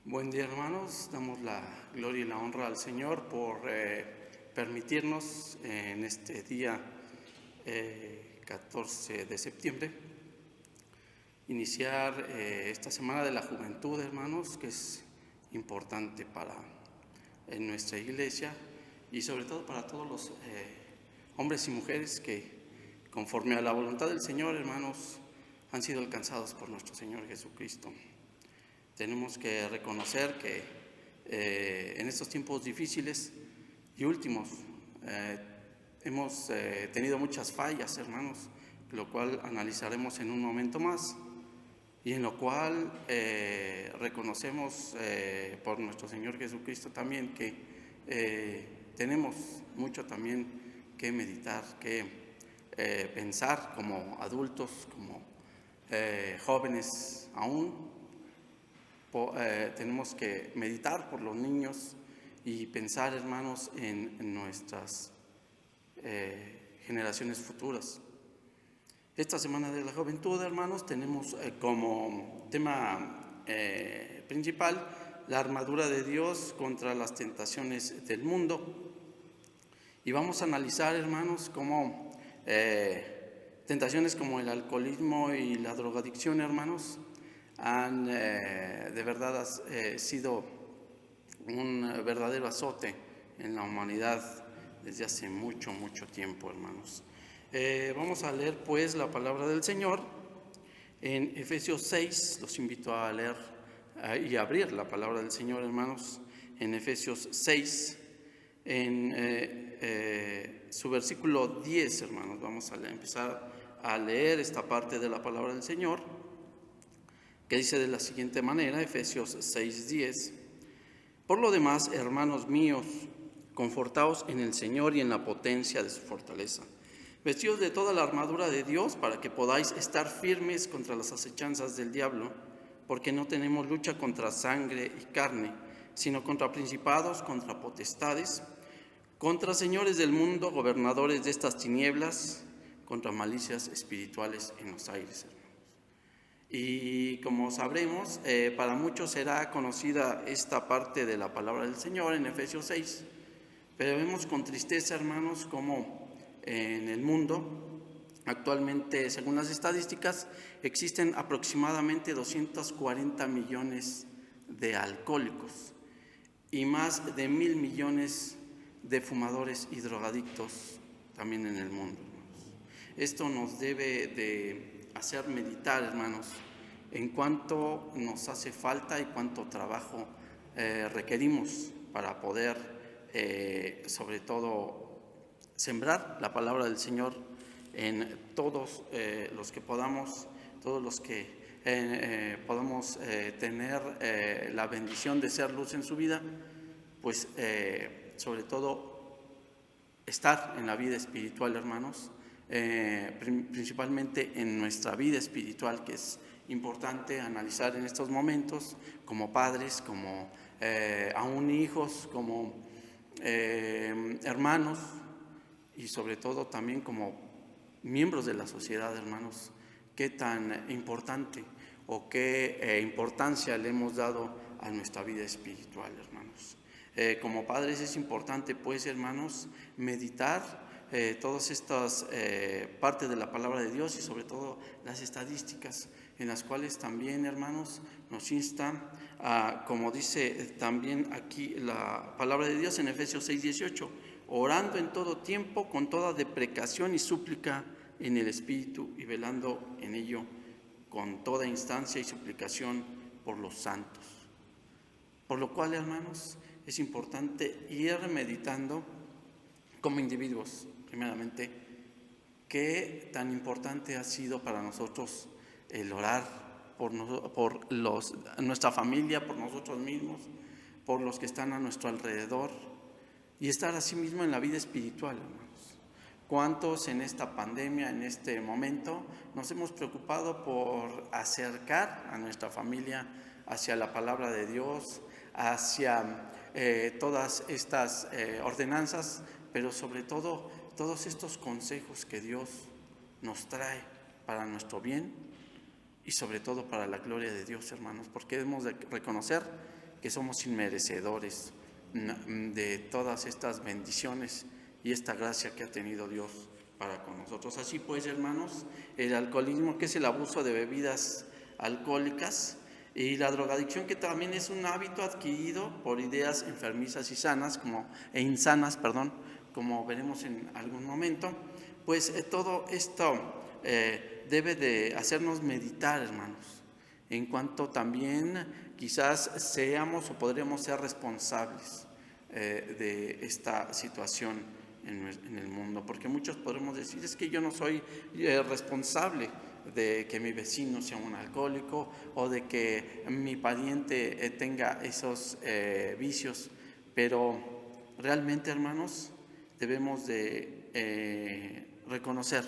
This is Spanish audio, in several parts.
Buen día, hermanos. Damos la gloria y la honra al Señor por permitirnos en este día 14 de septiembre iniciar esta Semana de la Juventud, hermanos, que es importante en nuestra iglesia y sobre todo para todos los hombres y mujeres que, conforme a la voluntad del Señor, hermanos, han sido alcanzados por nuestro Señor Jesucristo. Tenemos que reconocer que en estos tiempos difíciles y últimos hemos tenido muchas fallas, hermanos, lo cual analizaremos en un momento más, y en lo cual reconocemos por nuestro Señor Jesucristo también que tenemos mucho también que meditar, que pensar como adultos, como jóvenes aún. Tenemos que meditar por los niños y pensar, hermanos, en nuestras generaciones futuras. Esta Semana de la Juventud, hermanos, tenemos como tema principal la armadura de Dios contra las tentaciones del mundo. Y vamos a analizar, hermanos, cómo tentaciones como el alcoholismo y la drogadicción, hermanos, han de verdad sido un verdadero azote en la humanidad desde hace mucho tiempo, hermanos. Vamos a leer pues la palabra del Señor en Efesios 6. Los invito a leer y a abrir la palabra del Señor, hermanos, en Efesios 6, en su versículo 10, hermanos. Vamos a empezar a leer esta parte de la palabra del Señor, que dice de la siguiente manera, Efesios 6:10: Por lo demás, hermanos míos, confortaos en el Señor y en la potencia de su fortaleza. Vestidos de toda la armadura de Dios para que podáis estar firmes contra las acechanzas del diablo, porque no tenemos lucha contra sangre y carne, sino contra principados, contra potestades, contra señores del mundo, gobernadores de estas tinieblas, contra malicias espirituales en los aires. Y como sabremos, para muchos será conocida esta parte de la palabra del Señor en Efesios 6, pero vemos con tristeza, hermanos, como en el mundo actualmente, según las estadísticas, existen aproximadamente 240 millones de alcohólicos y más de 1,000 millones de fumadores y drogadictos también en el mundo, hermanos. Esto nos debe de hacer meditar, hermanos, en cuánto nos hace falta y cuánto trabajo requerimos para poder, sobre todo, sembrar la palabra del Señor en todos los que podamos, todos los que podamos tener la bendición de ser luz en su vida, pues sobre todo estar en la vida espiritual, hermanos, principalmente en nuestra vida espiritual, que es importante analizar en estos momentos como padres, como aún hijos, como hermanos y sobre todo también como miembros de la sociedad, hermanos, qué tan importante o qué importancia le hemos dado a nuestra vida espiritual, hermanos. Como padres es importante, pues, hermanos, meditar todas estas partes de la palabra de Dios y sobre todo las estadísticas en las cuales también, hermanos, nos instan a, como dice también aquí la palabra de Dios en Efesios 6:18, orando en todo tiempo con toda deprecación y súplica en el Espíritu y velando en ello con toda instancia y suplicación por los santos. Por lo cual, hermanos, es importante ir meditando como individuos, primeramente, qué tan importante ha sido para nosotros el orar por nuestra familia, por nosotros mismos, por los que están a nuestro alrededor, y estar así mismo en la vida espiritual, hermanos. ¿Cuántos en esta pandemia, en este momento, nos hemos preocupado por acercar a nuestra familia hacia la palabra de Dios, hacia todas estas ordenanzas, pero sobre todo todos estos consejos que Dios nos trae para nuestro bien y sobre todo para la gloria de Dios, hermanos? Porque hemos de reconocer que somos inmerecedores de todas estas bendiciones y esta gracia que ha tenido Dios para con nosotros. Así pues, hermanos, el alcoholismo, que es el abuso de bebidas alcohólicas, y la drogadicción, que también es un hábito adquirido por ideas enfermizas y sanas, insanas, como veremos en algún momento, pues todo esto debe de hacernos meditar, hermanos, en cuanto también quizás seamos o podremos ser responsables de esta situación en el mundo, porque muchos podremos decir, es que yo no soy responsable de que mi vecino sea un alcohólico o de que mi pariente tenga esos vicios, pero realmente, hermanos, debemos de reconocer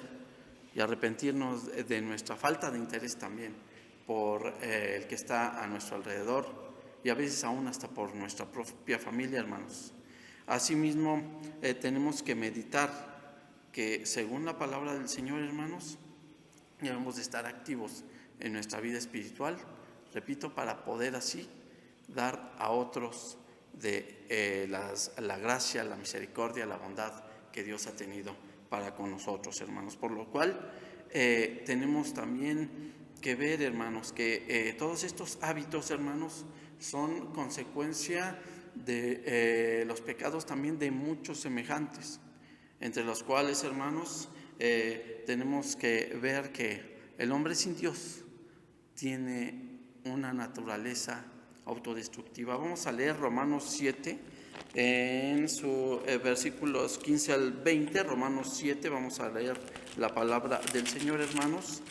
y arrepentirnos de nuestra falta de interés también por el que está a nuestro alrededor y a veces aún hasta por nuestra propia familia, hermanos. Asimismo, tenemos que meditar que según la palabra del Señor, hermanos, debemos de estar activos en nuestra vida espiritual, repito, para poder así dar a otros de la gracia, la misericordia, la bondad que Dios ha tenido para con nosotros, hermanos. Por lo cual tenemos también que ver, hermanos, que todos estos hábitos, hermanos, son consecuencia de los pecados también de muchos semejantes, entre los cuales, hermanos, tenemos que ver que el hombre sin Dios tiene una naturaleza autodestructiva. Vamos a leer Romanos 7, en sus versículos 15 al 20, Romanos 7, vamos a leer la palabra del Señor, hermanos,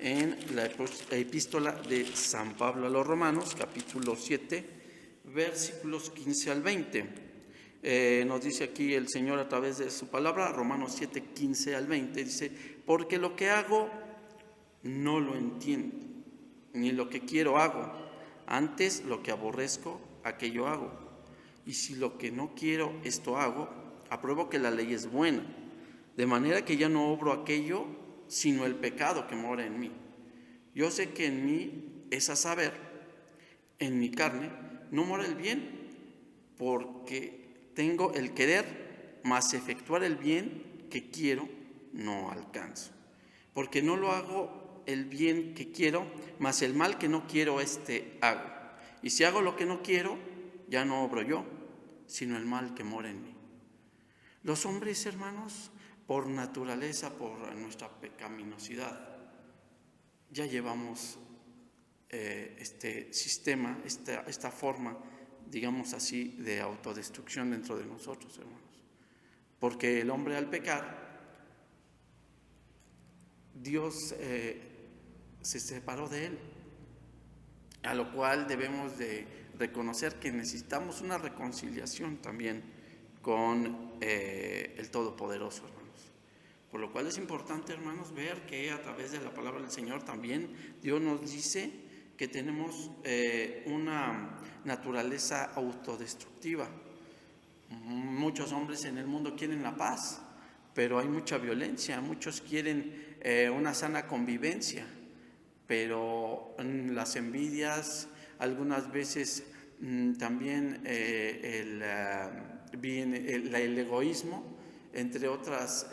en la epístola de San Pablo a los Romanos, capítulo 7, versículos 15 al 20. Nos dice aquí el Señor a través de su palabra, Romanos 7, 15 al 20, dice, porque lo que hago no lo entiendo, ni lo que quiero hago, antes lo que aborrezco, aquello hago. Y si lo que no quiero, esto hago, apruebo que la ley es buena, de manera que ya no obro aquello, sino el pecado que mora en mí. Yo sé que en mí, es a saber, en mi carne, no mora el bien, porque tengo el querer, mas efectuar el bien que quiero no alcanzo. Porque no lo hago el bien que quiero, mas el mal que no quiero hago. Y si hago lo que no quiero, ya no obro yo, sino el mal que mora en mí. Los hombres, hermanos, por naturaleza, por nuestra pecaminosidad, ya llevamos este sistema, esta forma, digamos así, de autodestrucción dentro de nosotros, hermanos. Porque el hombre, al pecar, Dios se separó de él, a lo cual debemos de reconocer que necesitamos una reconciliación también con el Todopoderoso, hermanos. Por lo cual es importante, hermanos, ver que a través de la palabra del Señor también Dios nos dice que tenemos una naturaleza autodestructiva. Muchos hombres en el mundo quieren la paz, pero hay mucha violencia. Muchos quieren una sana convivencia, pero las envidias, algunas veces también el egoísmo, entre otras,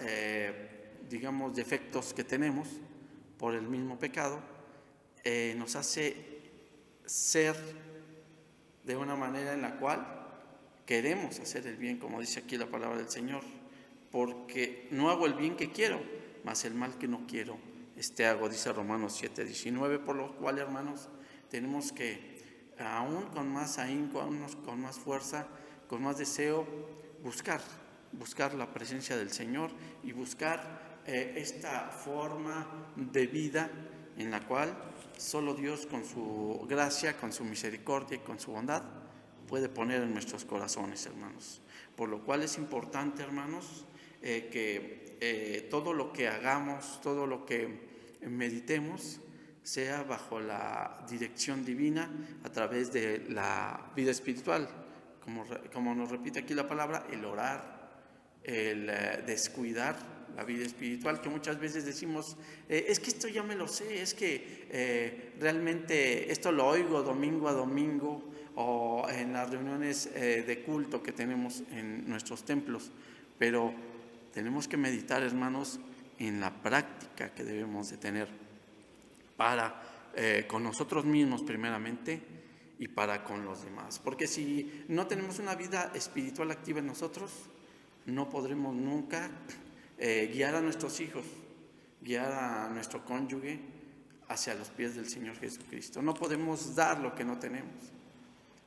digamos, defectos que tenemos por el mismo pecado, nos hace ser de una manera en la cual queremos hacer el bien, como dice aquí la palabra del Señor, porque no hago el bien que quiero, mas el mal que no quiero, hago, dice Romanos 7, 19, por lo cual, hermanos, tenemos que, aún con más ahínco, aún con más fuerza, con más deseo, buscar la presencia del Señor y buscar esta forma de vida en la cual solo Dios, con su gracia, con su misericordia y con su bondad, puede poner en nuestros corazones, hermanos. Por lo cual es importante, hermanos, que todo lo que hagamos, todo lo que meditemos, sea bajo la dirección divina a través de la vida espiritual. Como nos repite aquí la palabra, el orar, el descuidar la vida espiritual, que muchas veces decimos, es que esto ya me lo sé, es que realmente esto lo oigo domingo a domingo o en las reuniones de culto que tenemos en nuestros templos, pero tenemos que meditar, hermanos, en la práctica que debemos de tener para con nosotros mismos primeramente y para con los demás. Porque si no tenemos una vida espiritual activa en nosotros, no podremos nunca guiar a nuestros hijos, guiar a nuestro cónyuge hacia los pies del Señor Jesucristo. No podemos dar lo que no tenemos.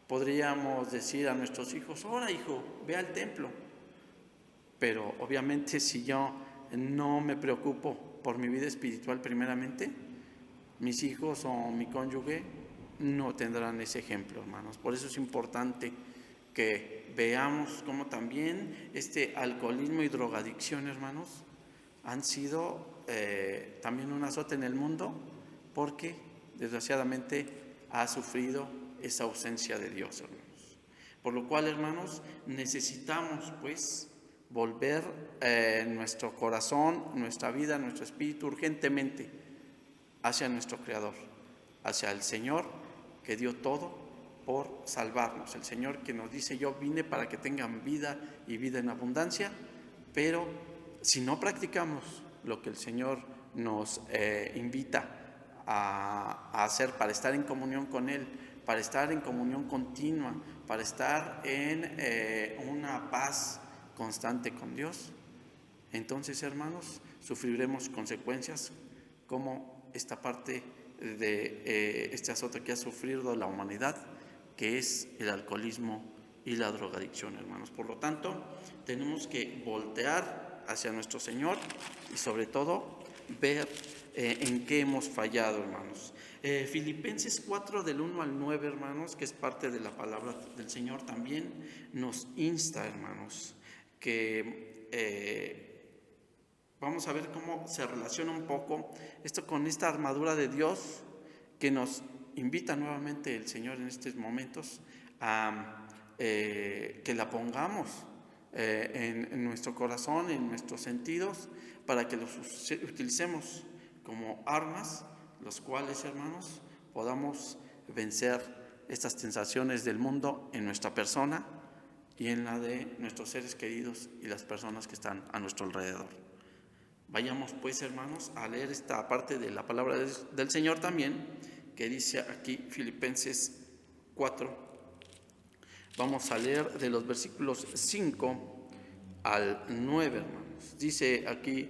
Podríamos decir a nuestros hijos, ahora hijo, ve al templo. Pero obviamente si yo no me preocupo por mi vida espiritual primeramente, mis hijos o mi cónyuge no tendrán ese ejemplo, hermanos. Por eso es importante que veamos cómo también este alcoholismo y drogadicción, hermanos, han sido también un azote en el mundo, porque desgraciadamente ha sufrido esa ausencia de Dios, hermanos. Por lo cual, hermanos, necesitamos pues volver nuestro corazón, nuestra vida, nuestro espíritu urgentemente hacia nuestro Creador, hacia el Señor que dio todo por salvarnos, el Señor que nos dice, yo vine para que tengan vida y vida en abundancia. Pero si no practicamos lo que el Señor nos invita a hacer para estar en comunión con Él, para estar en comunión continua, para estar en una paz constante con Dios, entonces, hermanos, sufriremos consecuencias como esta parte de este azote que ha sufrido la humanidad, que es el alcoholismo y la drogadicción, hermanos. Por lo tanto, tenemos que voltear hacia nuestro Señor y sobre todo ver en qué hemos fallado, hermanos. Filipenses 4 del 1 al 9, hermanos, que es parte de la palabra del Señor, también nos insta, hermanos, que vamos a ver cómo se relaciona un poco esto con esta armadura de Dios que nos invita nuevamente el Señor en estos momentos a que la pongamos en nuestro corazón, en nuestros sentidos, para que los utilicemos como armas, los cuales, hermanos, podamos vencer estas tentaciones del mundo en nuestra persona y en la de nuestros seres queridos y las personas que están a nuestro alrededor. Vayamos pues, hermanos, a leer esta parte de la palabra del Señor también, que dice aquí Filipenses 4. Vamos a leer de los versículos 5 al 9, hermanos. Dice aquí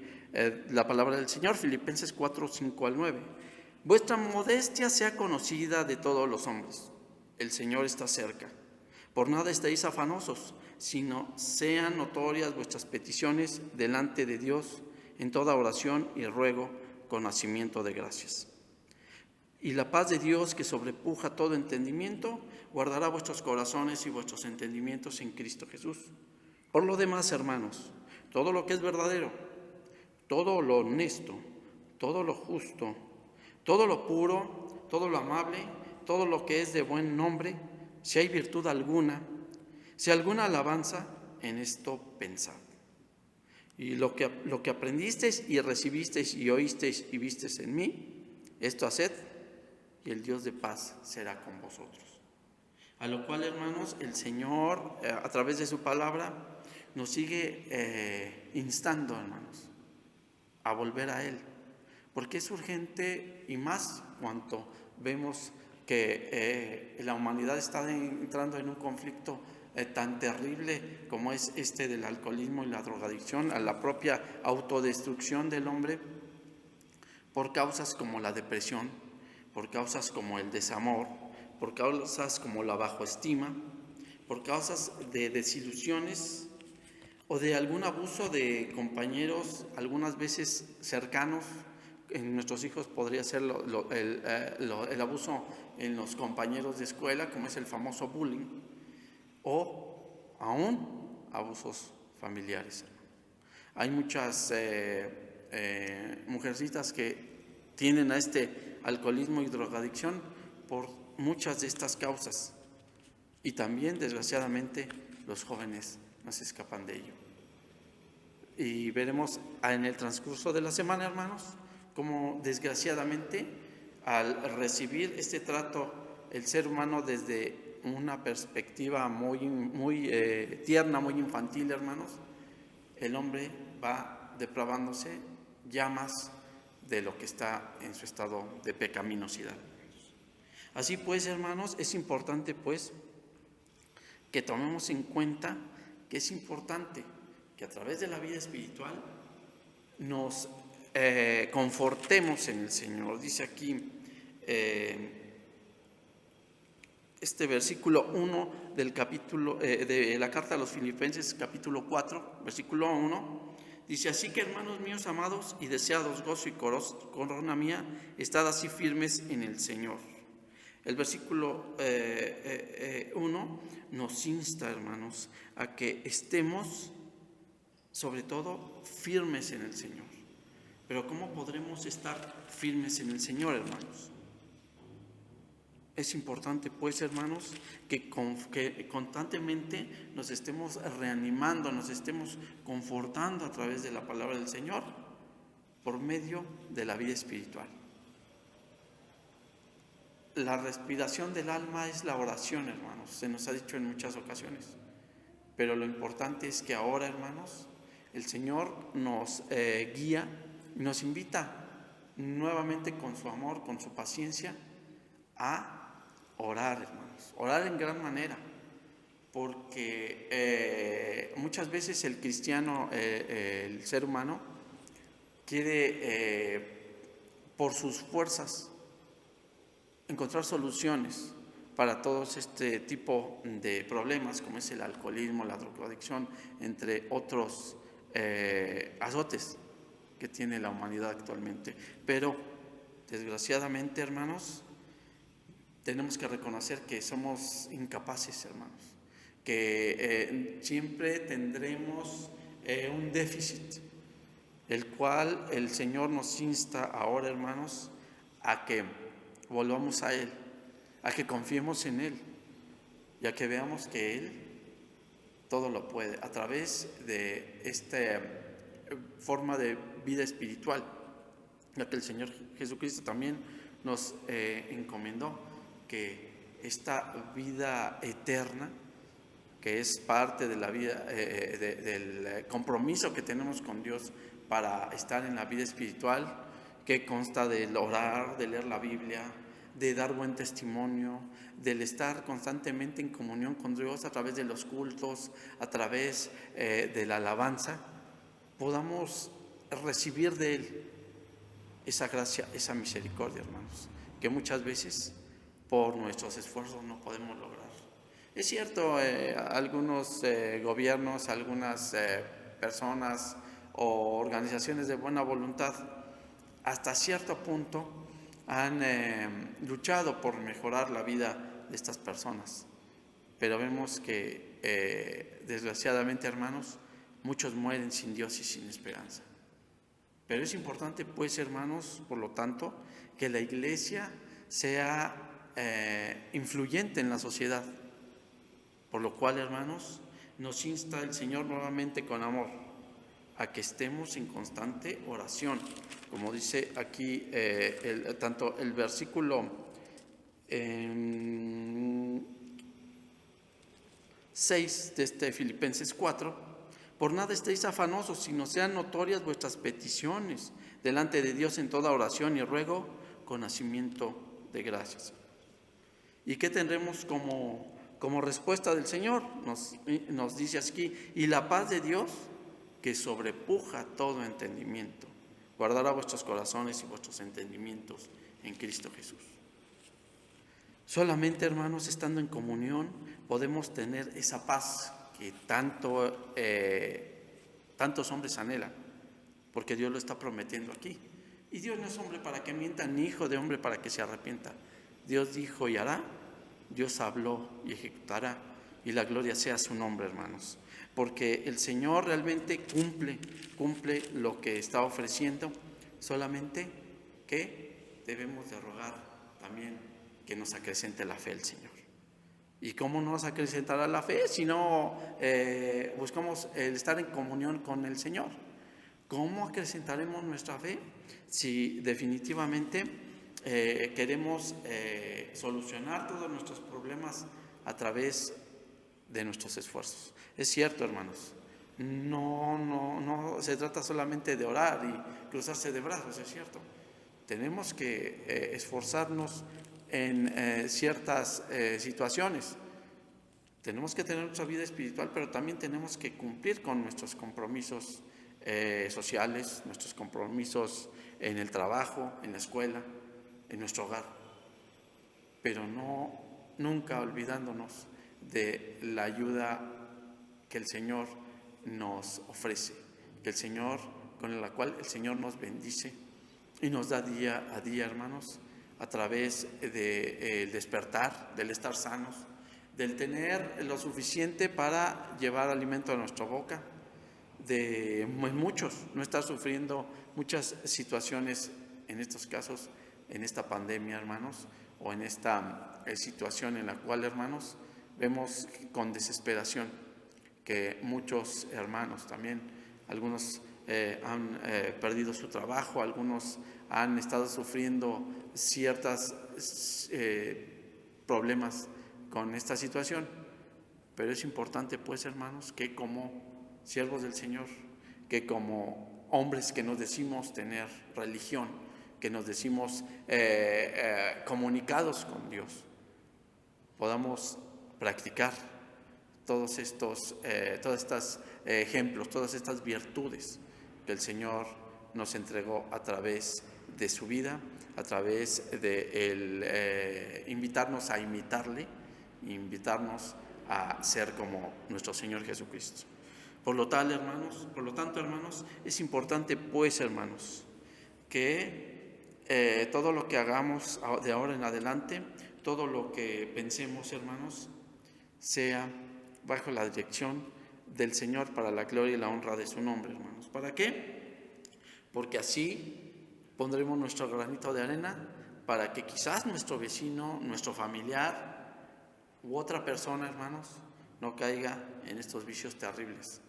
la palabra del Señor, Filipenses 4, 5 al 9. Vuestra modestia sea conocida de todos los hombres. El Señor está cerca. Por nada estéis afanosos, sino sean notorias vuestras peticiones delante de Dios en toda oración y ruego con hacimiento de gracias. Y la paz de Dios, que sobrepuja todo entendimiento, guardará vuestros corazones y vuestros entendimientos en Cristo Jesús. Por lo demás, hermanos, todo lo que es verdadero, todo lo honesto, todo lo justo, todo lo puro, todo lo amable, todo lo que es de buen nombre, si hay virtud alguna, si alguna alabanza, en esto pensad. Y lo que aprendisteis y recibisteis y oísteis y visteis en mí, esto haced, y el Dios de paz será con vosotros. A lo cual, hermanos, el Señor, a través de su palabra, nos sigue instando, hermanos, a volver a Él. Porque es urgente, y más cuando vemos que la humanidad está entrando en un conflicto tan terrible como es este del alcoholismo y la drogadicción, a la propia autodestrucción del hombre, por causas como la depresión, por causas como el desamor, por causas como la bajoestima, por causas de desilusiones o de algún abuso de compañeros, algunas veces cercanos. En nuestros hijos podría ser el abuso en los compañeros de escuela, como es el famoso bullying, o aún abusos familiares. Hay muchas mujercitas que tienden a este alcoholismo y drogadicción por muchas de estas causas, y también desgraciadamente los jóvenes no se escapan de ello. Y veremos en el transcurso de la semana, hermanos, cómo desgraciadamente al recibir este trato el ser humano desde una perspectiva muy tierna, muy infantil, hermanos, el hombre va depravándose ya más de lo que está en su estado de pecaminosidad. Así pues, hermanos, es importante pues que tomemos en cuenta que es importante que a través de la vida espiritual nos confortemos en el Señor. Dice aquí este versículo 1 del capítulo de la carta a los Filipenses, capítulo 4, versículo 1, dice: así que, hermanos míos amados y deseados, gozo y corona mía, estad así firmes en el Señor. El versículo 1 nos insta, hermanos, a que estemos sobre todo firmes en el Señor. Pero ¿cómo podremos estar firmes en el Señor, hermanos? Es importante, pues, hermanos, que constantemente nos estemos reanimando, nos estemos confortando a través de la palabra del Señor por medio de la vida espiritual. La respiración del alma es la oración, hermanos, se nos ha dicho en muchas ocasiones. Pero lo importante es que ahora, hermanos, el Señor nos guía y nos invita nuevamente con su amor, con su paciencia, a orar, hermanos, orar en gran manera, porque muchas veces el cristiano, el ser humano, quiere por sus fuerzas encontrar soluciones para todos este tipo de problemas, como es el alcoholismo, la drogadicción, entre otros azotes que tiene la humanidad actualmente. Pero desgraciadamente, hermanos, tenemos que reconocer que somos incapaces, hermanos, que siempre tendremos un déficit, el cual el Señor nos insta ahora, hermanos, a que volvamos a Él, a que confiemos en Él y a que veamos que Él todo lo puede a través de esta forma de vida espiritual, ya que el Señor Jesucristo también nos encomendó que esta vida eterna, que es parte de la vida, del compromiso que tenemos con Dios para estar en la vida espiritual, que consta del orar, de leer la Biblia, de dar buen testimonio, del estar constantemente en comunión con Dios a través de los cultos, a través de la alabanza, podamos recibir de Él esa gracia, esa misericordia, hermanos, que muchas veces por nuestros esfuerzos no podemos lograr. Es cierto, algunos gobiernos, algunas personas o organizaciones de buena voluntad hasta cierto punto han luchado por mejorar la vida de estas personas, pero vemos que desgraciadamente, hermanos, muchos mueren sin Dios y sin esperanza. Pero es importante, pues, hermanos, por lo tanto, que la iglesia sea influyente en la sociedad, por lo cual, hermanos, nos insta el Señor nuevamente con amor a que estemos en constante oración, como dice aquí tanto el versículo 6 de este Filipenses 4: por nada estéis afanosos, sino sean notorias vuestras peticiones delante de Dios en toda oración y ruego con hacimiento de gracias. ¿Y qué tendremos como respuesta del Señor? Nos dice aquí: y la paz de Dios, que sobrepuja todo entendimiento, guardará vuestros corazones y vuestros entendimientos en Cristo Jesús. Solamente, hermanos, estando en comunión, podemos tener esa paz que tantos hombres anhelan, porque Dios lo está prometiendo aquí. Y Dios no es hombre para que mienta, ni hijo de hombre para que se arrepienta. Dios dijo y hará, Dios habló y ejecutará, y la gloria sea su nombre, hermanos, porque el Señor realmente cumple lo que está ofreciendo, solamente que debemos de rogar también que nos acrecente la fe el Señor. ¿Y cómo nos acrecentará la fe si no buscamos el estar en comunión con el Señor? ¿Cómo acrecentaremos nuestra fe si definitivamente queremos solucionar todos nuestros problemas a través de nuestros esfuerzos? Es cierto, hermanos, no se trata solamente de orar y cruzarse de brazos, es cierto. Tenemos que esforzarnos en ciertas situaciones. Tenemos que tener nuestra vida espiritual, pero también tenemos que cumplir con nuestros compromisos sociales, nuestros compromisos en el trabajo, en la escuela, en nuestro hogar, pero nunca olvidándonos de la ayuda que el Señor nos ofrece, con la cual el Señor nos bendice y nos da día a día, hermanos, a través del despertar, del estar sanos, del tener lo suficiente para llevar alimento a nuestra boca, de muchos no estar sufriendo muchas situaciones en estos casos, en esta pandemia, hermanos, o en esta situación en la cual, hermanos, vemos con desesperación que muchos hermanos también, algunos han perdido su trabajo, algunos han estado sufriendo ciertos problemas con esta situación. Pero es importante, pues, hermanos, que como siervos del Señor, que como hombres que nos decimos tener religión, que nos decimos comunicados con Dios, podamos practicar todos estos ejemplos, todas estas virtudes que el Señor nos entregó a través de su vida, a través de invitarnos a imitarle, invitarnos a ser como nuestro Señor Jesucristo. Por lo tanto, hermanos, es importante, pues, hermanos, que todo lo que hagamos de ahora en adelante, todo lo que pensemos, hermanos, sea bajo la dirección del Señor para la gloria y la honra de su nombre, hermanos. ¿Para qué? Porque así pondremos nuestro granito de arena para que quizás nuestro vecino, nuestro familiar u otra persona, hermanos, no caiga en estos vicios terribles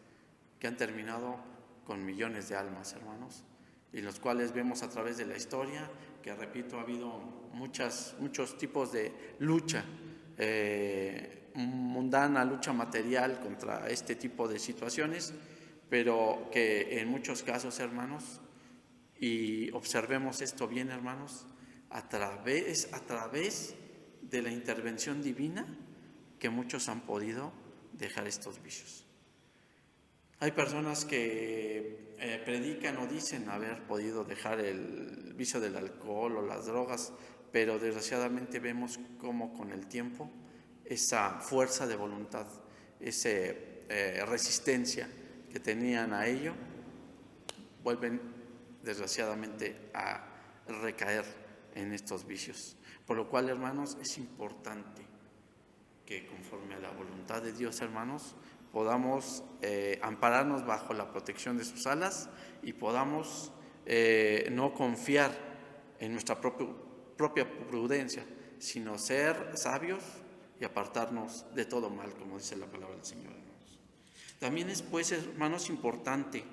que han terminado con millones de almas, hermanos, y los cuales vemos a través de la historia, que repito, ha habido muchos tipos de lucha mundana, lucha material contra este tipo de situaciones, pero que en muchos casos, hermanos, y observemos esto bien, hermanos, a través de la intervención divina que muchos han podido dejar estos vicios. Hay personas que predican o dicen haber podido dejar el vicio del alcohol o las drogas, pero desgraciadamente vemos cómo con el tiempo esa fuerza de voluntad, esa resistencia que tenían a ello, vuelven desgraciadamente a recaer en estos vicios. Por lo cual, hermanos, es importante que conforme a la voluntad de Dios, hermanos, podamos ampararnos bajo la protección de sus alas y podamos no confiar en nuestra propia prudencia, sino ser sabios y apartarnos de todo mal, como dice la palabra del Señor, hermanos. También es, pues, hermanos, importante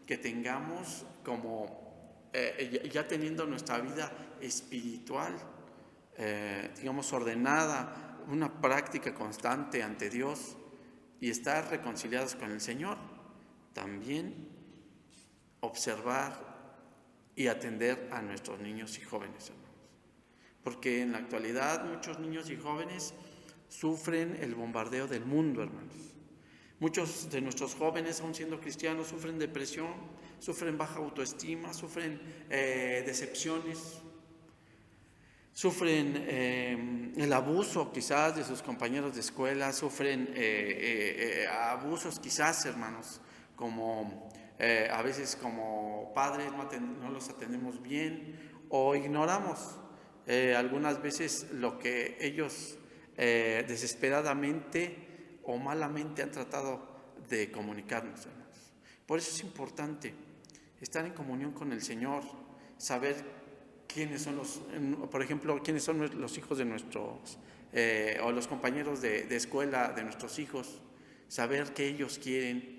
que tengamos como, ya teniendo nuestra vida espiritual, digamos, ordenada, una práctica constante ante Dios y estar reconciliados con el Señor, también observar y atender a nuestros niños y jóvenes, hermanos. Porque en la actualidad muchos niños y jóvenes sufren el bombardeo del mundo, hermanos. Muchos de nuestros jóvenes, aun siendo cristianos, sufren depresión, sufren baja autoestima, sufren decepciones, sufren el abuso quizás de sus compañeros de escuela, sufren abusos quizás, hermanos, como a veces como padres no los atendemos bien o ignoramos algunas veces lo que ellos desesperadamente o malamente han tratado de comunicarnos, hermanos. Por eso es importante estar en comunión con el Señor, saber quiénes son quiénes son los hijos de nuestros o los compañeros de escuela de nuestros hijos, saber que ellos quieren,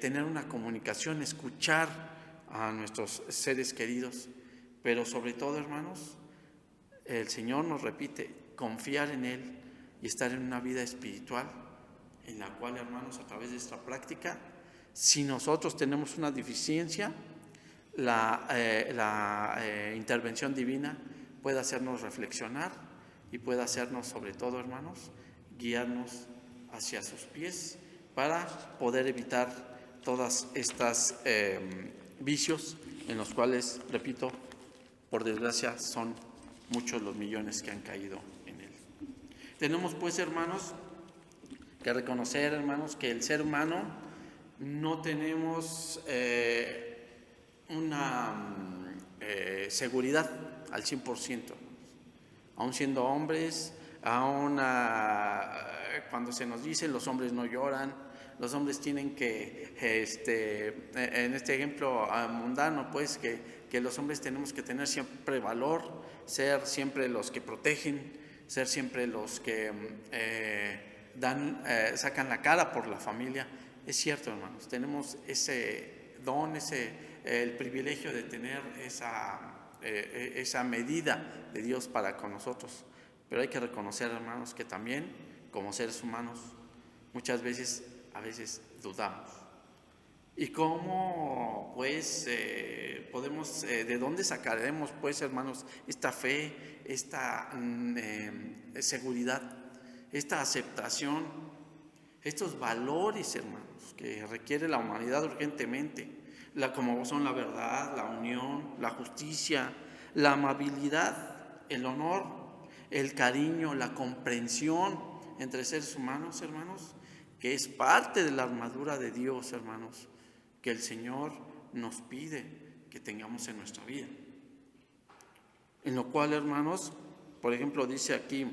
tener una comunicación, escuchar a nuestros seres queridos, pero sobre todo, hermanos, el Señor nos repite, confiar en Él y estar en una vida espiritual, en la cual, hermanos, a través de esta práctica, si nosotros tenemos una deficiencia, la intervención divina puede hacernos reflexionar y puede hacernos, sobre todo, hermanos, guiarnos hacia sus pies para poder evitar todas estas vicios en los cuales, repito, por desgracia son muchos los millones que han caído en él. Tenemos pues, hermanos, que reconocer, hermanos, que el ser humano no tenemos una seguridad al 100%, aún siendo hombres, cuando se nos dice los hombres no lloran, los hombres tienen que, en este ejemplo mundano, pues que los hombres tenemos que tener siempre valor, ser siempre los que protegen, ser siempre los que sacan la cara por la familia. Es cierto, hermanos, tenemos ese don, el privilegio de tener esa medida de Dios para con nosotros, pero hay que reconocer, hermanos, que también como seres humanos muchas veces, dudamos. ¿Y cómo, pues, podemos, de dónde sacaremos, pues, hermanos, esta fe, esta seguridad, esta aceptación, estos valores, hermanos, que requiere la humanidad urgentemente, como son la verdad, la unión, la justicia, la amabilidad, el honor, el cariño, la comprensión entre seres humanos, hermanos, que es parte de la armadura de Dios, hermanos, que el Señor nos pide que tengamos en nuestra vida. En lo cual, hermanos, por ejemplo, dice aquí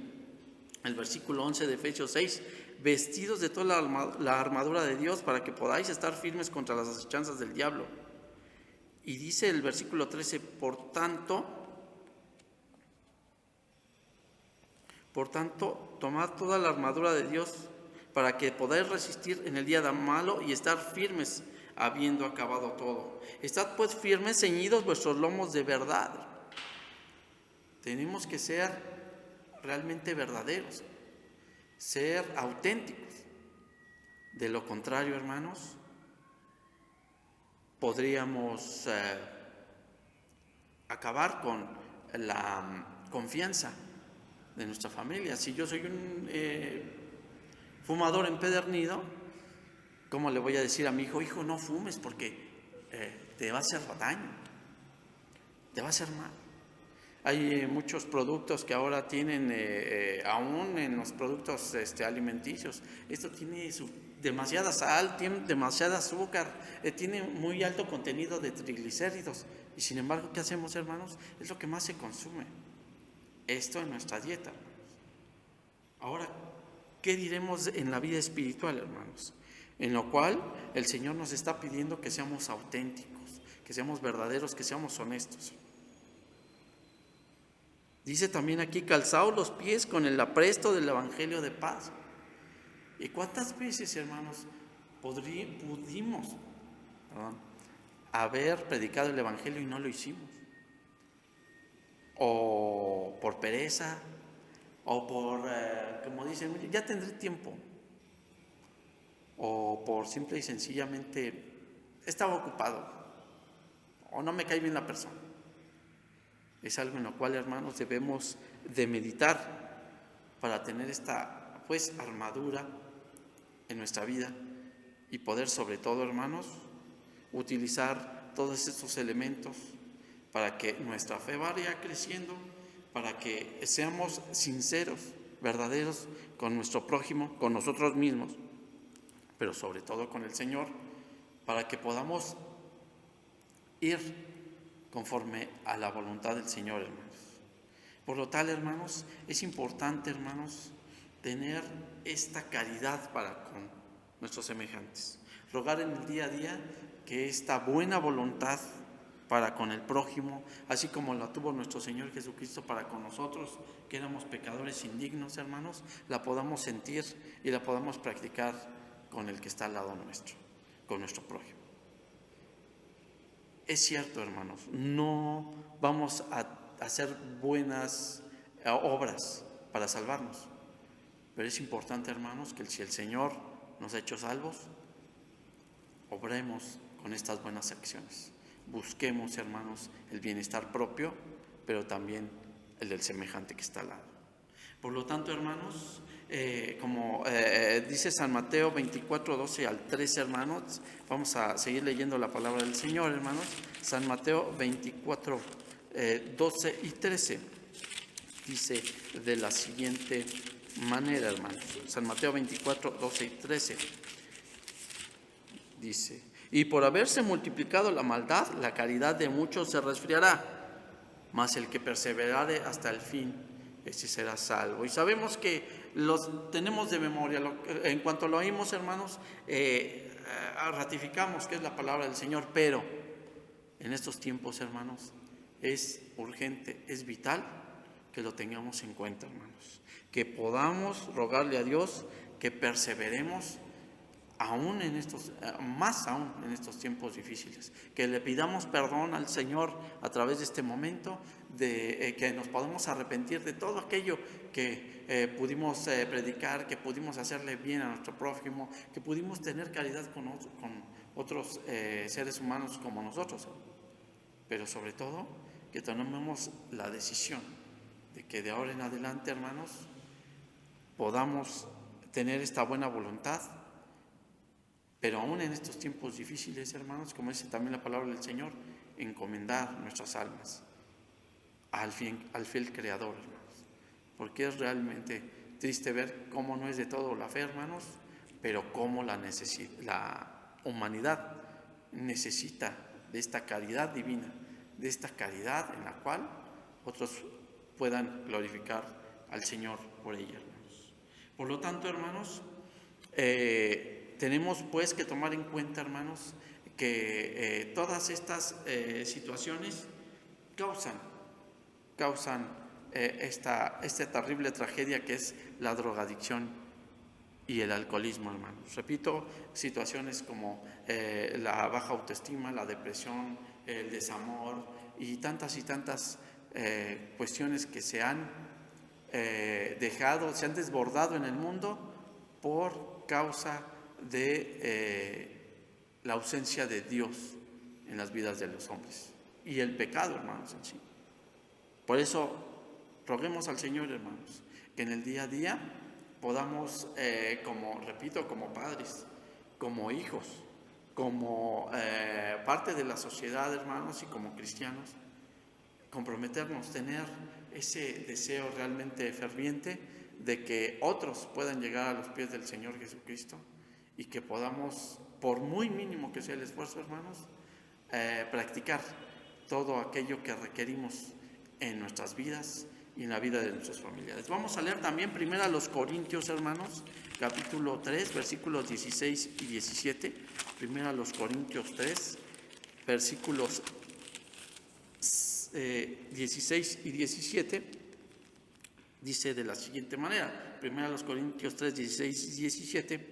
el versículo 11 de Efesios 6, vestidos de toda la armadura de Dios para que podáis estar firmes contra las acechanzas del diablo. Y dice el versículo 13, por tanto, tomad toda la armadura de Dios para que podáis resistir en el día malo y estar firmes habiendo acabado todo. Estad pues firmes, ceñidos vuestros lomos de verdad. Tenemos que ser realmente verdaderos, ser auténticos. De lo contrario, hermanos, podríamos acabar con la confianza de nuestra familia. Si yo soy un fumador empedernido, ¿cómo le voy a decir a mi hijo, no fumes porque te va a hacer daño, te va a hacer mal? Hay muchos productos que ahora tienen, aún en los productos alimenticios, esto tiene demasiada sal, tiene demasiada azúcar, tiene muy alto contenido de triglicéridos. Y sin embargo, ¿qué hacemos, hermanos? Es lo que más se consume. Esto en nuestra dieta. Ahora, ¿qué diremos en la vida espiritual, hermanos? En lo cual el Señor nos está pidiendo que seamos auténticos, que seamos verdaderos, que seamos honestos. Dice también aquí, calzaos los pies con el apresto del Evangelio de paz. ¿Y cuántas veces, hermanos, pudimos haber predicado el Evangelio y no lo hicimos? O por pereza, o por, como dicen, ya tendré tiempo. O por simple y sencillamente estaba ocupado, o no me cae bien la persona. Es algo en lo cual, hermanos, debemos de meditar para tener esta, pues, armadura en nuestra vida y poder, sobre todo, hermanos, utilizar todos estos elementos para que nuestra fe vaya creciendo, para que seamos sinceros, verdaderos con nuestro prójimo, con nosotros mismos, pero sobre todo con el Señor, para que podamos ir conforme a la voluntad del Señor, hermanos. Por lo tal, hermanos, es importante, hermanos, tener esta caridad para con nuestros semejantes. Rogar en el día a día que esta buena voluntad para con el prójimo, así como la tuvo nuestro Señor Jesucristo para con nosotros, que éramos pecadores indignos, hermanos, la podamos sentir y la podamos practicar con el que está al lado nuestro, con nuestro prójimo. Es cierto, hermanos, no vamos a hacer buenas obras para salvarnos, pero es importante, hermanos, que si el Señor nos ha hecho salvos, obremos con estas buenas acciones. Busquemos, hermanos, el bienestar propio, pero también el del semejante que está al lado. Por lo tanto, hermanos, como dice San Mateo 24, 12 al 13, hermanos, vamos a seguir leyendo la palabra del Señor, hermanos. San Mateo 24, 12 y 13 dice de la siguiente manera, hermanos. San Mateo 24, 12 y 13 dice: y por haberse multiplicado la maldad, la caridad de muchos se resfriará, mas el que perseverare hasta el fin, ese será salvo. Y sabemos que los tenemos de memoria, en cuanto lo oímos, hermanos, ratificamos que es la palabra del Señor, pero en estos tiempos, hermanos, es urgente, es vital que lo tengamos en cuenta, hermanos, que podamos rogarle a Dios que perseveremos aún en estos, más aún en estos tiempos difíciles, que le pidamos perdón al Señor a través de este momento, que nos podamos arrepentir de todo aquello que pudimos predicar, que pudimos hacerle bien a nuestro prójimo, que pudimos tener caridad con otros seres humanos como nosotros, pero sobre todo que tomemos la decisión de que de ahora en adelante, hermanos, podamos tener esta buena voluntad. Pero aún en estos tiempos difíciles, hermanos, como dice también la palabra del Señor, encomendar nuestras almas al fiel Creador, hermanos. Porque es realmente triste ver cómo no es de todo la fe, hermanos, pero cómo la humanidad necesita de esta caridad divina, de esta caridad en la cual otros puedan glorificar al Señor por ella, hermanos. Por lo tanto, hermanos, tenemos pues que tomar en cuenta, hermanos, que todas estas situaciones causan esta terrible tragedia que es la drogadicción y el alcoholismo, hermanos. Repito, situaciones como la baja autoestima, la depresión, el desamor y tantas cuestiones que se han se han desbordado en el mundo por causa de la ausencia de Dios en las vidas de los hombres y el pecado, hermanos, en sí. Por eso roguemos al Señor, hermanos, que en el día a día podamos, como padres, como hijos, como parte de la sociedad, hermanos, y como cristianos, comprometernos, tener ese deseo realmente ferviente de que otros puedan llegar a los pies del Señor Jesucristo y que podamos, por muy mínimo que sea el esfuerzo, hermanos, practicar todo aquello que requerimos en nuestras vidas y en la vida de nuestros familiares. Vamos a leer también primero a los Corintios, hermanos, capítulo 3, versículos 16 y 17. Primero a los Corintios 3, versículos 16 y 17, dice de la siguiente manera. Primero a los Corintios 3, 16 y 17,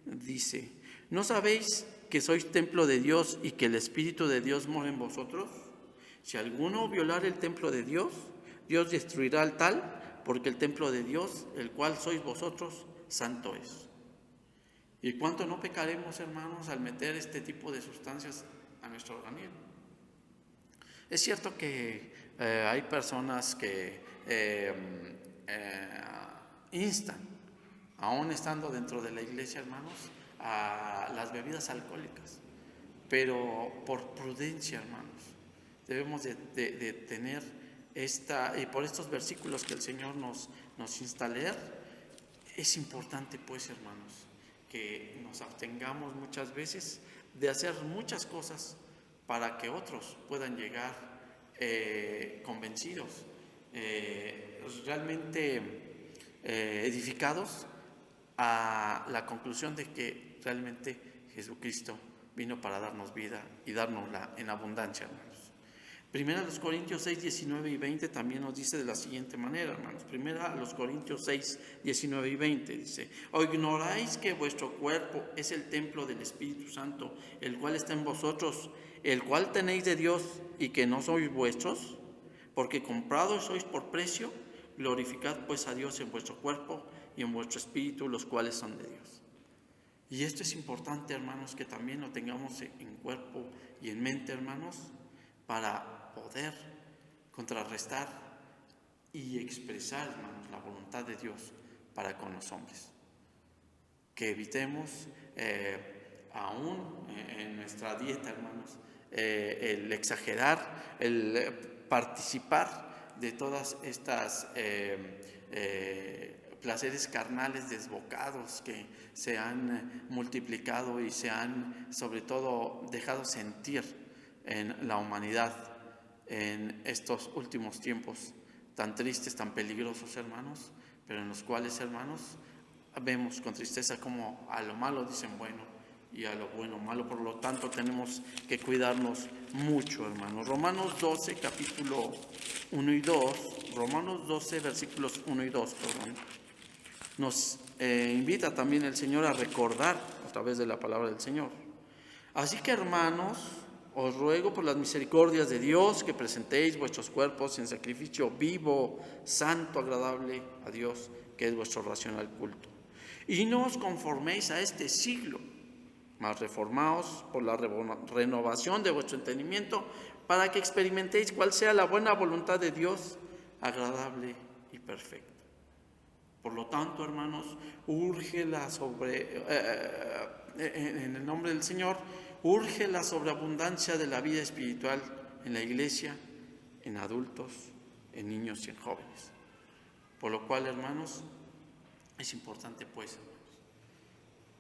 dice: ¿no sabéis que sois templo de Dios y que el Espíritu de Dios mora en vosotros? Si alguno violar el templo de Dios, Dios destruirá al tal, porque el templo de Dios, el cual sois vosotros, santo es. ¿Y cuánto no pecaremos, hermanos, al meter este tipo de sustancias a nuestro organismo? Es cierto que hay personas que instan, aún estando dentro de la iglesia, hermanos, a las bebidas alcohólicas, pero por prudencia, hermanos, debemos de tener y por estos versículos que el Señor nos insta a leer, es importante, pues, hermanos, que nos abstengamos muchas veces de hacer muchas cosas para que otros puedan llegar convencidos, realmente edificados a la conclusión de que realmente Jesucristo vino para darnos vida y dárnosla en abundancia, hermanos. Primera a los Corintios 6, 19 y 20 también nos dice de la siguiente manera, hermanos. Primera a los Corintios 6, 19 y 20 dice: ¿O ignoráis que vuestro cuerpo es el templo del Espíritu Santo, el cual está en vosotros, el cual tenéis de Dios, y que no sois vuestros? Porque comprados sois por precio. Glorificad pues a Dios en vuestro cuerpo y en vuestro espíritu, los cuales son de Dios. Y esto es importante, hermanos, que también lo tengamos en cuerpo y en mente, hermanos, para poder contrarrestar y expresar, hermanos, la voluntad de Dios para con los hombres. Que evitemos aún en nuestra dieta, hermanos, el exagerar, el participar de todas estas placeres carnales desbocados que se han multiplicado y se han sobre todo dejado sentir en la humanidad en estos últimos tiempos tan tristes, tan peligrosos, hermanos, pero en los cuales, hermanos, vemos con tristeza como a lo malo dicen bueno y a lo bueno malo. Por lo tanto, tenemos que cuidarnos mucho, hermanos. Romanos 12, capítulo 1 y 2, Romanos 12, versículos 1 y 2, perdón, nos invita también el Señor a recordar a través de la palabra del Señor. Así que, hermanos, os ruego por las misericordias de Dios que presentéis vuestros cuerpos en sacrificio vivo, santo, agradable a Dios, que es vuestro racional culto. Y no os conforméis a este siglo, mas reformaos por la renovación de vuestro entendimiento, para que experimentéis cuál sea la buena voluntad de Dios, agradable y perfecta. Por lo tanto, hermanos, urge en el nombre del Señor, urge la sobreabundancia de la vida espiritual en la iglesia, en adultos, en niños y en jóvenes. Por lo cual, hermanos, es importante, pues,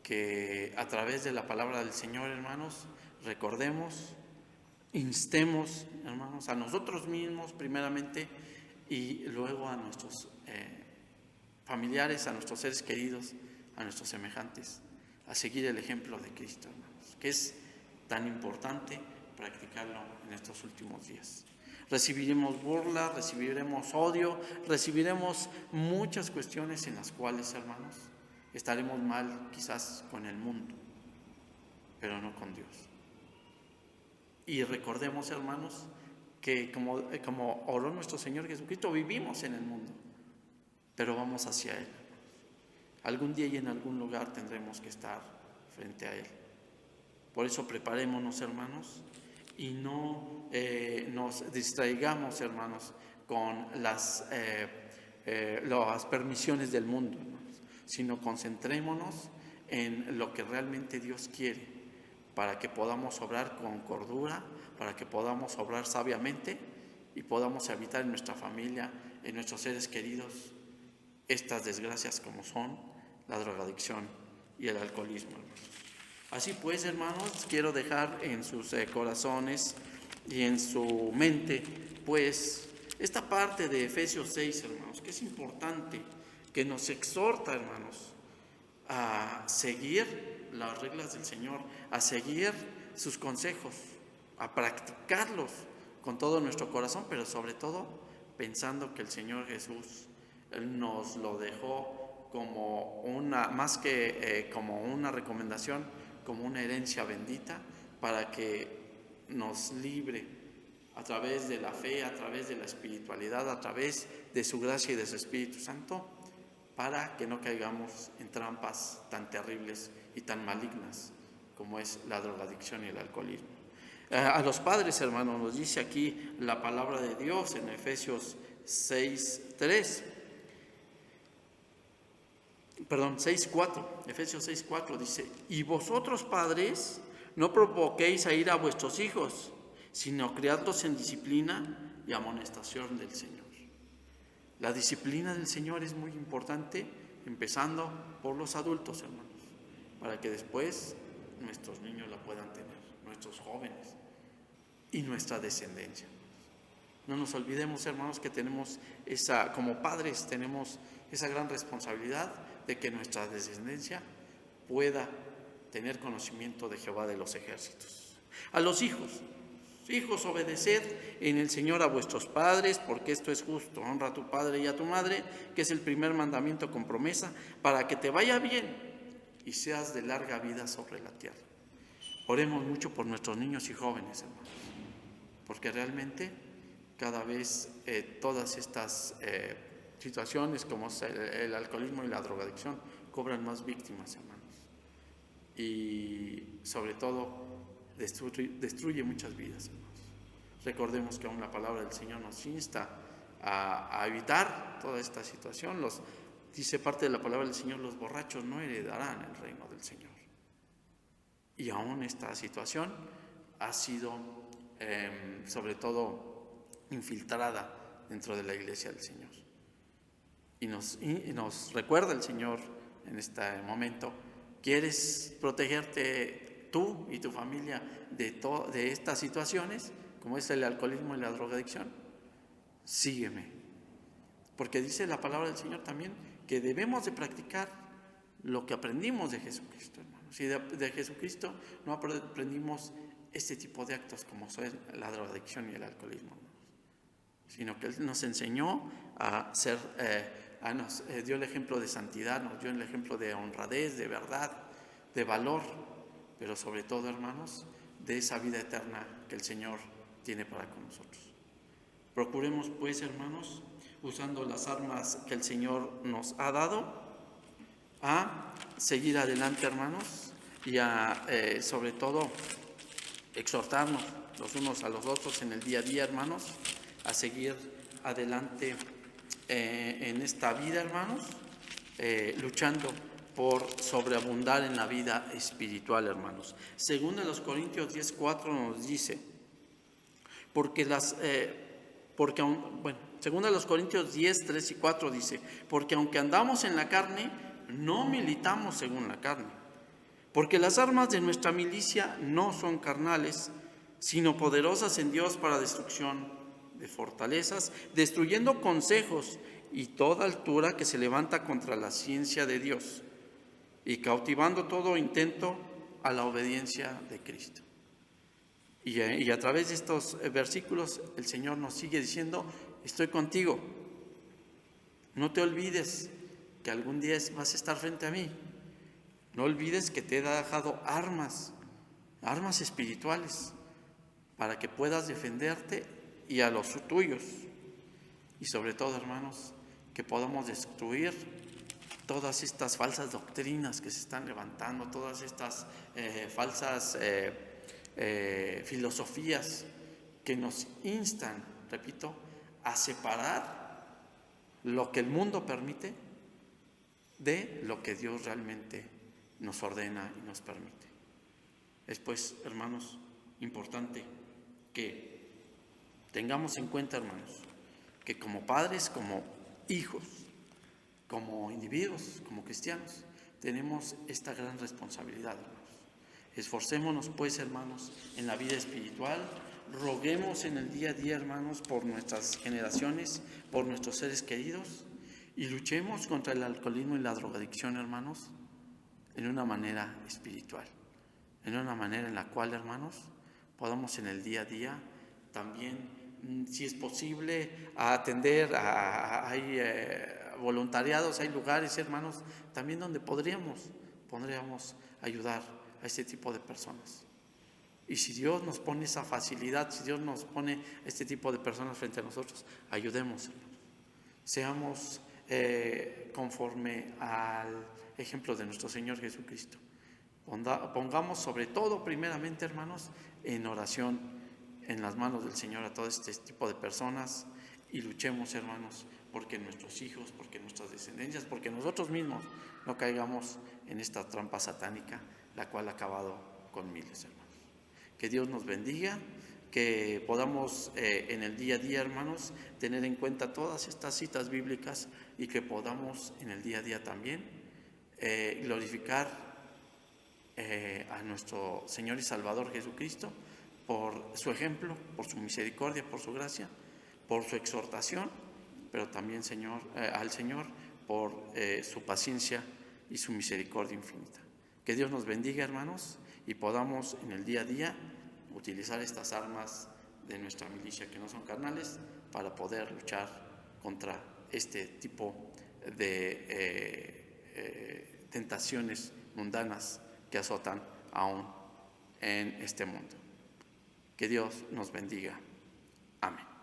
que a través de la palabra del Señor, hermanos, recordemos, instemos, hermanos, a nosotros mismos primeramente y luego a nuestros familiares, a nuestros seres queridos, a nuestros semejantes, a seguir el ejemplo de Cristo, hermanos, que es tan importante practicarlo en estos últimos días. Recibiremos burla, recibiremos odio, recibiremos muchas cuestiones en las cuales, hermanos, estaremos mal quizás con el mundo, pero no con Dios. Y recordemos, hermanos, que como oró nuestro Señor Jesucristo, vivimos en el mundo, pero vamos hacia Él. Algún día y en algún lugar tendremos que estar frente a Él. Por eso preparémonos, hermanos, y no nos distraigamos, hermanos, con las permisiones del mundo, hermanos, sino concentrémonos en lo que realmente Dios quiere, para que podamos obrar con cordura, para que podamos obrar sabiamente y podamos evitar en nuestra familia, en nuestros seres queridos, estas desgracias como son la drogadicción y el alcoholismo, hermanos. Así pues, hermanos, quiero dejar en sus corazones y en su mente, pues, esta parte de Efesios 6, hermanos, que es importante, que nos exhorta, hermanos, a seguir las reglas del Señor, a seguir sus consejos, a practicarlos con todo nuestro corazón, pero sobre todo pensando que el Señor Jesús nos lo dejó como más que como una recomendación, como una herencia bendita, para que nos libre a través de la fe, a través de la espiritualidad, a través de su gracia y de su Espíritu Santo, para que no caigamos en trampas tan terribles y tan malignas como es la drogadicción y el alcoholismo. A los padres, hermanos, nos dice aquí la palabra de Dios en Efesios 6:4, Efesios 6:4 dice: y vosotros, padres, no provoquéis a ira a vuestros hijos, sino criadlos en disciplina y amonestación del Señor. La disciplina del Señor es muy importante, empezando por los adultos, hermanos, para que después nuestros niños la puedan tener, nuestros jóvenes y nuestra descendencia. No nos olvidemos, hermanos, que tenemos como padres tenemos esa gran responsabilidad de que nuestra descendencia pueda tener conocimiento de Jehová de los ejércitos. A los hijos, Hijos, obedeced en el Señor a vuestros padres, porque esto es justo. Honra a tu padre y a tu madre, que es el primer mandamiento con promesa, para que te vaya bien y seas de larga vida sobre la tierra. Oremos mucho por nuestros niños y jóvenes, hermanos, porque realmente cada vez todas estas situaciones como el alcoholismo y la drogadicción cobran más víctimas, hermanos. Y sobre todo destruye muchas vidas, hermanos. Recordemos que aún la palabra del Señor nos insta a evitar toda esta situación. Dice parte de la palabra del Señor, los borrachos no heredarán el reino del Señor. Y aún esta situación ha sido sobre todo infiltrada dentro de la iglesia del Señor. Y nos recuerda el Señor en este momento: ¿quieres protegerte tú y tu familia de estas situaciones, como es el alcoholismo y la drogadicción? Sígueme. Porque dice la palabra del Señor también que debemos de practicar lo que aprendimos de Jesucristo, hermanos. Y de Jesucristo no aprendimos este tipo de actos como son la drogadicción y el alcoholismo, sino que Él nos enseñó a ser, nos dio el ejemplo de santidad, nos dio el ejemplo de honradez, de verdad, de valor, pero sobre todo, hermanos, de esa vida eterna que el Señor tiene para con nosotros. Procuremos, pues, hermanos, usando las armas que el Señor nos ha dado, a seguir adelante, hermanos, y a, sobre todo, exhortarnos los unos a los otros en el día a día, hermanos, a seguir adelante en esta vida, hermanos, luchando por sobreabundar en la vida espiritual, hermanos. Según de los Corintios 10:4 nos dice, según de los Corintios 10:3 y 4 dice, porque aunque andamos en la carne, no militamos según la carne, porque las armas de nuestra milicia no son carnales, sino poderosas en Dios para destrucción de fortalezas, destruyendo consejos y toda altura que se levanta contra la ciencia de Dios, y cautivando todo intento a la obediencia de Cristo. Y a través de estos versículos el Señor nos sigue diciendo: estoy contigo, no te olvides que algún día vas a estar frente a mí, no olvides que te he dejado armas espirituales para que puedas defenderte y a los tuyos, y sobre todo, hermanos, que podamos destruir todas estas falsas doctrinas que se están levantando, todas estas falsas filosofías que nos instan, repito, a separar lo que el mundo permite de lo que Dios realmente nos ordena y nos permite. Es pues, hermanos, importante que tengamos en cuenta, hermanos, que como padres, como hijos, como individuos, como cristianos, tenemos esta gran responsabilidad, hermanos. Esforcémonos, pues, hermanos, en la vida espiritual, roguemos en el día a día, hermanos, por nuestras generaciones, por nuestros seres queridos, y luchemos contra el alcoholismo y la drogadicción, hermanos, en una manera espiritual, en una manera en la cual, hermanos, podamos en el día a día también, si es posible, atender hay voluntariados, hay lugares, hermanos, también donde podríamos ayudar a este tipo de personas. Y si Dios nos pone esa facilidad, si Dios nos pone este tipo de personas frente a nosotros, ayudemos, hermanos. Seamos conforme al ejemplo de nuestro Señor Jesucristo. Pongamos sobre todo, primeramente, hermanos, en oración en las manos del Señor a todo este tipo de personas, y luchemos, hermanos, porque nuestros hijos, porque nuestras descendencias, porque nosotros mismos no caigamos en esta trampa satánica, la cual ha acabado con miles, hermanos. Que Dios nos bendiga, que podamos en el día a día, hermanos, tener en cuenta todas estas citas bíblicas, y que podamos en el día a día también glorificar a nuestro Señor y Salvador Jesucristo por su ejemplo, por su misericordia, por su gracia, por su exhortación, pero también, al Señor por su paciencia y su misericordia infinita. Que Dios nos bendiga, hermanos, y podamos en el día a día utilizar estas armas de nuestra milicia que no son carnales, para poder luchar contra este tipo de tentaciones mundanas que azotan aún en este mundo. Que Dios nos bendiga. Amén.